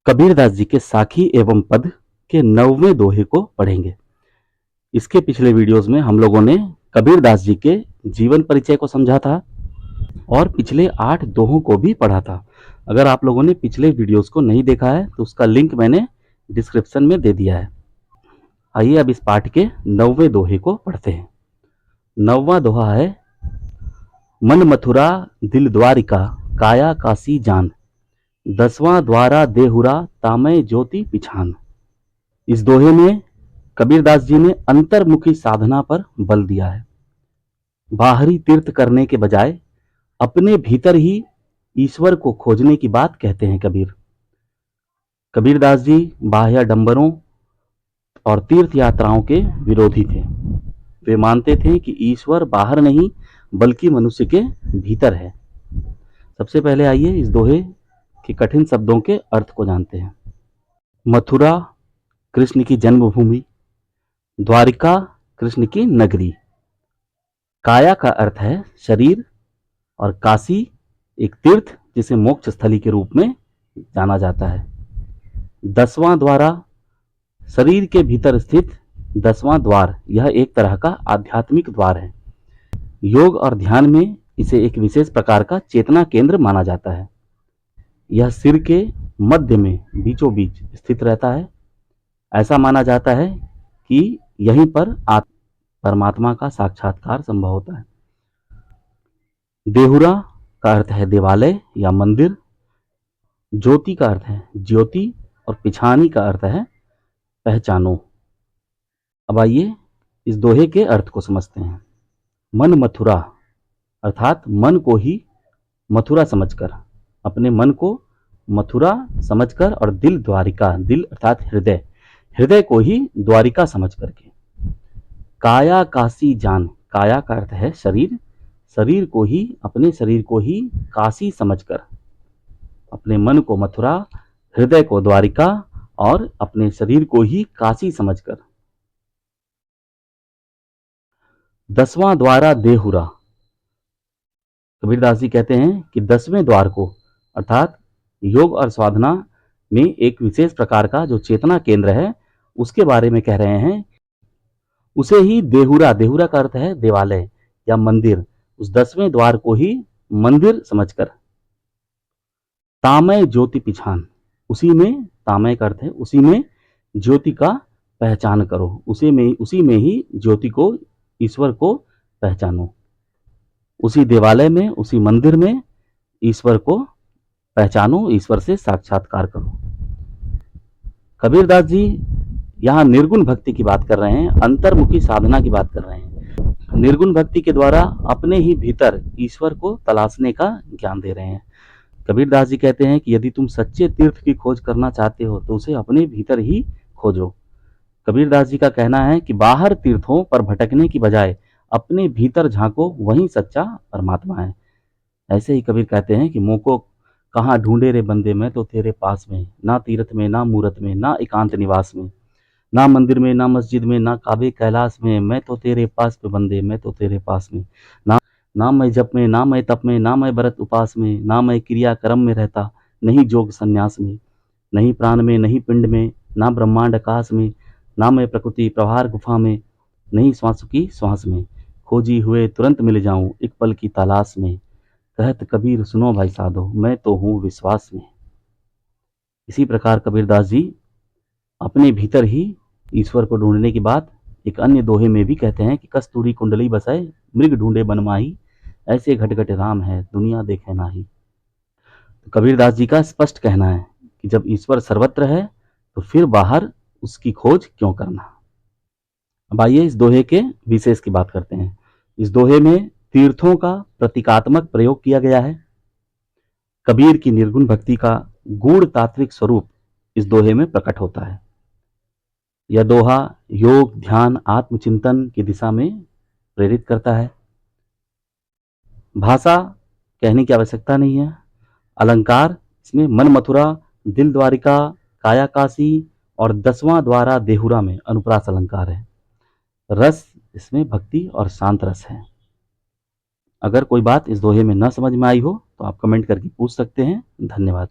कबीरदास जी के साखी एवं पद के 9वें दोहे को पढ़ेंगे। इसके पिछले वीडियोस में हम लोगों ने कबीरदास जी के जीवन परिचय को समझा था और पिछले 8 दोहों को भी पढ़ा था। अगर आप लोगों ने पिछले वीडियोस को नहीं देखा है तो उसका लिंक मैंने डिस्क्रिप्शन में दे दिया है। आइए अब इस पाठ के 9वें दोहे को पढ़ते हैं। 9वां दोहा है, मन मथुरा दिल द्वारिका काया काशी जान, 10वां द्वारा देहुरा तामय ज्योति पिछान। इस दोहे में कबीरदास जी ने अंतर्मुखी साधना पर बल दिया है। बाहरी तीर्थ करने के बजाय अपने भीतर ही ईश्वर को खोजने की बात कहते हैं कबीर। कबीरदास जी बाह्याडंबरों और तीर्थ यात्राओं के विरोधी थे। वे मानते थे कि ईश्वर बाहर नहीं बल्कि मनुष्य के भीतर है। सबसे पहले आइए इस दोहे के कठिन शब्दों के अर्थ को जानते हैं। मथुरा कृष्ण की जन्मभूमि, द्वारिका कृष्ण की नगरी, काया का अर्थ है शरीर और काशी एक तीर्थ जिसे मोक्ष स्थली के रूप में जाना जाता है। 10वां द्वारा शरीर के भीतर स्थित 10वां द्वार, यह एक तरह का आध्यात्मिक द्वार है। योग और ध्यान में इसे एक विशेष प्रकार का चेतना केंद्र माना जाता है। यह सिर के मध्य में बीचों बीच स्थित रहता है। ऐसा माना जाता है कि यहीं पर परमात्मा का साक्षात्कार संभव होता है। देहुरा का अर्थ है देवालय या मंदिर, ज्योति का अर्थ है ज्योति और पिछानी का अर्थ है पहचानो। अब आइए इस दोहे के अर्थ को समझते हैं। मन मथुरा अर्थात मन को ही मथुरा समझकर, अपने मन को मथुरा समझकर, और दिल द्वारिका, दिल अर्थात हृदय, हृदय को ही द्वारिका समझ करके। काया काशी जान, काया का अर्थ है शरीर, शरीर को ही, अपने शरीर को ही काशी समझकर, अपने मन को मथुरा, हृदय को द्वारिका और अपने शरीर को ही काशी समझकर। 10वां द्वारा देहुरा, कबीरदास जी कहते हैं कि 10वें द्वार को अर्थात योग और साधना में एक विशेष प्रकार का जो चेतना केंद्र है उसके बारे में कह रहे हैं। उसे ही देहुरा, देहुरा का अर्थ है देवालय या मंदिर, उस 10वें द्वार को ही मंदिर समझकर। तामय ज्योति पिछान, उसी में, तामय का अर्थ है उसी में, ज्योति का पहचान करो, उसी में ही ज्योति को, ईश्वर को पहचानो। उसी देवालय में, उसी मंदिर में ईश्वर को पहचानो, ईश्वर से साक्षात्कार करो। कबीरदास जी यहाँ निर्गुण भक्ति की बात कर रहे हैं, अंतर्मुखी साधना की बात कर रहे हैं। निर्गुण भक्ति के द्वारा अपने ही भीतर ईश्वर को तलाशने का ज्ञान दे रहे हैं। कबीरदास जी कहते हैं कि यदि तुम सच्चे तीर्थ की खोज करना चाहते हो तो उसे अपने भीतर ही खोजो। कबीरदास जी का कहना है कि बाहर तीर्थों पर भटकने की बजाय अपने भीतर झांको, वही सच्चा परमात्मा है। ऐसे ही कबीर कहते हैं कि मोको कहाँ ढूंढे रे बंदे, मैं तो तेरे पास में, ना तीर्थ में, ना मूरत में, ना एकांत निवास में, ना मंदिर में, ना मस्जिद में, ना काबे कैलाश में, मैं तो तेरे पास पे बंदे, मैं तो तेरे पास में। ना मैं जप में, ना मैं तप में, ना मैं व्रत उपास में, ना मैं क्रिया कर्म में रहता, नहीं जोग संन्यास में, नहीं प्राण में, नहीं पिंड में, ना ब्रह्मांड आकाश में, ना मैं प्रकृति प्रहार गुफा में, नहीं श्वास की श्वास में, खोजी हुए तुरंत मिल जाऊं एक पल की तलाश में, कहत कबीर सुनो भाई साधो, मैं तो हूँ विश्वास में। इसी प्रकार कबीरदास जी अपने भीतर ही ईश्वर को ढूंढने की बात एक अन्य दोहे में भी कहते हैं कि कस्तूरी कुंडली बसाए मृग ढूंढे बनमाही, ऐसे घट घट राम है दुनिया देखे नाही। तो कबीरदास जी का स्पष्ट कहना है कि जब ईश्वर सर्वत्र है तो फिर बाहर उसकी खोज क्यों करना। अब आइए इस दोहे के विशेष की बात करते हैं। इस दोहे में तीर्थों का प्रतीकात्मक प्रयोग किया गया है। कबीर की निर्गुण भक्ति का गूढ़ तात्विक स्वरूप इस दोहे में प्रकट होता है। यह दोहा योग, ध्यान, आत्मचिंतन की दिशा में प्रेरित करता है। भाषा कहने की आवश्यकता नहीं है। अलंकार इसमें मन मथुरा, दिल द्वारिका, काया काशी और 10वां द्वारा देहुरा में अनुप्रास अलंकार है। रस इसमें भक्ति और शांत रस है। अगर कोई बात इस दोहे में न समझ में आई हो तो आप कमेंट करके पूछ सकते हैं। धन्यवाद।